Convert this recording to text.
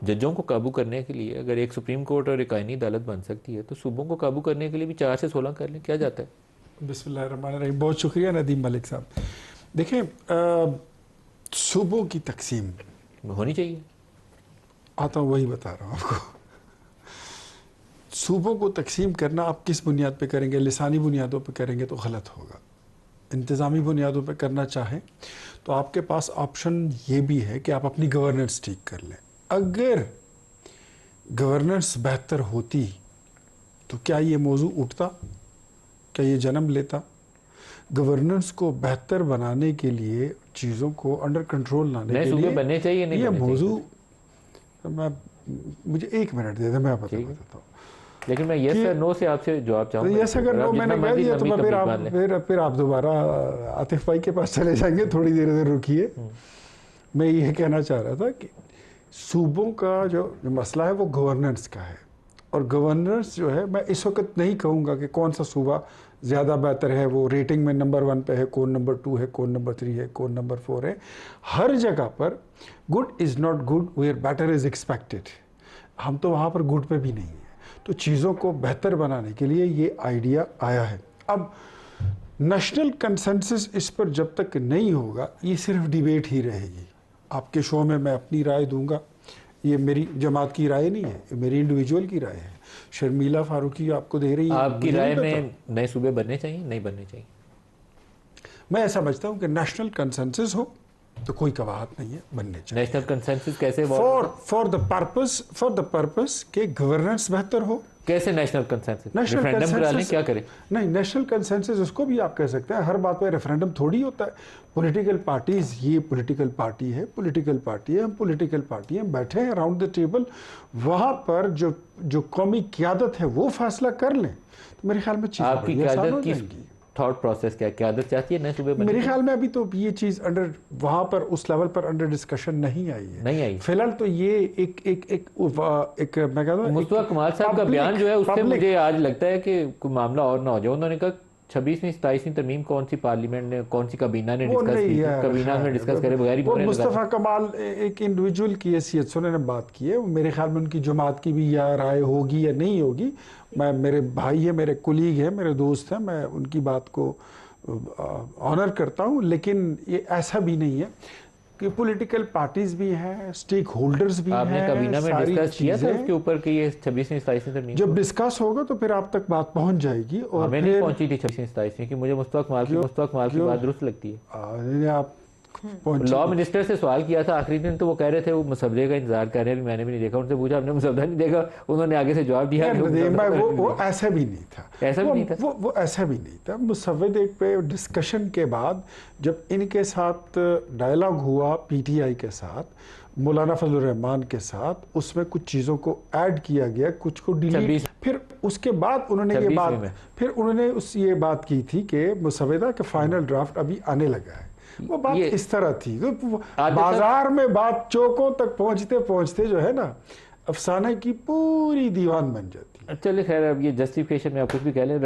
ججوں کو قابو کرنے کے لیے اگر ایک سپریم کورٹ اور ایک آئینی عدالت بن سکتی ہے تو صوبوں کو قابو کرنے کے لیے بھی 4 سے 16 کر لیں، کیا جاتا ہے؟ بسم اللہ الرحمن الرحیم. بہت شکریہ ندیم ملک صاحب. دیکھیں صوبوں کی تقسیم ہونی چاہیے. آتا ہوں وہی بتا رہا ہوں آپ کو. صوبوں کو تقسیم کرنا آپ کس بنیاد پہ کریں گے؟ لسانی بنیادوں پہ کریں گے تو غلط ہوگا. انتظامی بنیادوں پہ کرنا چاہیں تو آپ کے پاس آپشن یہ بھی ہے کہ آپ اپنی گورننس ٹھیک کر لیں. اگر گورننس بہتر ہوتی تو کیا یہ موضوع اٹھتا؟ کیا یہ جنم لیتا؟ گورننس کو بہتر بنانے کے لیے، چیزوں کو انڈر کنٹرول لانے کے لیے بننے چاہیے نہیں یہ بننے موضوع مجھے 1 منٹ دے دیں، میں بتاتا ہوں. لیکن میں یس اور نو سے آپ سے جواب چاہوں گا. یس اگر نو میں نے کہہ دیا تو پھر آپ دوبارہ عاطف بھائی کے پاس چلے جائیں گے. تھوڑی دیر ادھر رکیے. میں یہ کہنا چاہ رہا تھا کہ صوبوں کا جو مسئلہ ہے وہ گورننس کا ہے. اور گورننس جو ہے، میں اس وقت نہیں کہوں گا کہ کون سا صوبہ زیادہ بہتر ہے، وہ ریٹنگ میں نمبر 1 پہ ہے، کون نمبر 2 ہے، کون نمبر 3 ہے، کون نمبر 4 ہے. ہر جگہ پر good is not good where better is expected. ہم تو وہاں پر گڈ پہ بھی نہیں ہیں. تو چیزوں کو بہتر بنانے کے لیے یہ آئیڈیا آیا ہے. اب نیشنل کنسنسس اس پر جب تک نہیں ہوگا، یہ صرف ڈیبیٹ ہی رہے گی. آپ کے شو میں اپنی رائے دوں گا. یہ میری جماعت کی رائے نہیں ہے، یہ میری انڈیویجول کی رائے ہے. شرمیلا فاروقی آپ کو دے رہی ہے. آپ کی رائے میں نئے صوبے بننے چاہیے نہیں بننے چاہیے؟ میں ایسا سمجھتا ہوں کہ نیشنل کنسنسس ہو تو کوئی قباحت نہیں ہے، بننے چاہیے. نیشنل کنسنسس کیسے؟ فار دا پرپس کہ گورننس بہتر ہو. کیسے نیشنل کنسنسس؟ ریفرینڈم کرا لیں، کیا کریں؟ نہیں، نیشنل کنسنسس اس کو بھی آپ کہہ سکتے ہیں. ہر بات پہ ریفرینڈم تھوڑی ہوتا ہے. پولیٹیکل پارٹیز، یہ پولیٹیکل پارٹی ہے، پولیٹیکل پارٹی ہے، ہم پولیٹیکل پارٹی ہیں، بیٹھے ہیں اراؤنڈ دا ٹیبل. وہاں پر جو قومی قیادت ہے وہ فیصلہ کر لیں تو میرے خیال میں چیزیں آپ کی آسان ہو قیادت کی جائیں گی. تھاٹ پروسیس کیا؟ قیادت چاہتی ہے نئے صوبے بننے؟ میرے خیال میں ابھی تو یہ چیز وہاں پر اس لیول پر انڈر ڈسکشن نہیں آئی ہے. نہیں آئی فی الحال تو یہ ایک میں کہتا ہوں مصطفیٰ کمال صاحب کا بیان جو ہے اس سے مجھے آج لگتا ہے کہ کوئی معاملہ اور نہ ہو جائے. انہوں نے کہا 26ویں 27ویں ترمیم کون سی پارلیمنٹ نے، کون سی کابینہ نے ڈسکس کی؟ کابینہ میں ڈسکس کرے بغیر ہی مصطفیٰ کمال ایک انڈیویجول کی حیثیت سے انہوں نے بات کی ہے. میرے خیال میں ان کی جماعت کی بھی یا رائے ہوگی یا نہیں ہوگی. میرے بھائی ہیں، میرے کولیگ ہیں، میرے دوست ہیں، میں ان کی بات کو آنر کرتا ہوں. لیکن یہ ایسا بھی نہیں ہے کہ پولیٹیکل پارٹیز بھی ہیں، سٹیک ہولڈرز بھی ہیں. آپ نے کابینہ میں ڈسکس کیا تھا اس کے اوپر کہ یہ 26ویں 27ویں ترمیم؟ جب ڈسکس ہوگا تو پھر آپ تک بات پہنچ جائے گی. اور ہمیں نہیں پہنچی تھی 26ویں 27ویں کی. مجھے مصطفیٰ کمال کی بات درست لگتی ہے. آپ لا منسٹر سے سوال کیا تھا آخری دن تو وہ کہہ رہے تھے وہ مسودے کا انتظار کر رہے ہیں. میں نے بھی نہیں دیکھا. ان سے پوچھا، ہم نے مسودہ نہیں دیکھا. انہوں نے آگے سے جواب دیا وہ ایسا بھی نہیں تھا. وہ ایسا بھی نہیں تھا. مسودے پہ ڈسکشن کے بعد جب ان کے ساتھ ڈائلاگ ہوا، پی ٹی آئی کے ساتھ، مولانا فضل الرحمان کے ساتھ، اس میں کچھ چیزوں کو ایڈ کیا گیا، کچھ کو ڈیلیٹ. پھر اس کے بعد انہوں نے یہ بات کی تھی کہ مسودہ کا فائنل ڈرافٹ ابھی آنے لگا ہے. وہ بات اس طرح تھی. بازار میں بات چوکوں تک پہنچتے پہنچتے جو ہے نا، افسانہ کی پوری دیوان بن جاتی ہے. چلے خیر، اب یہ جسٹیفیکیشن میں آپ کچھ بھی کہہ لیں.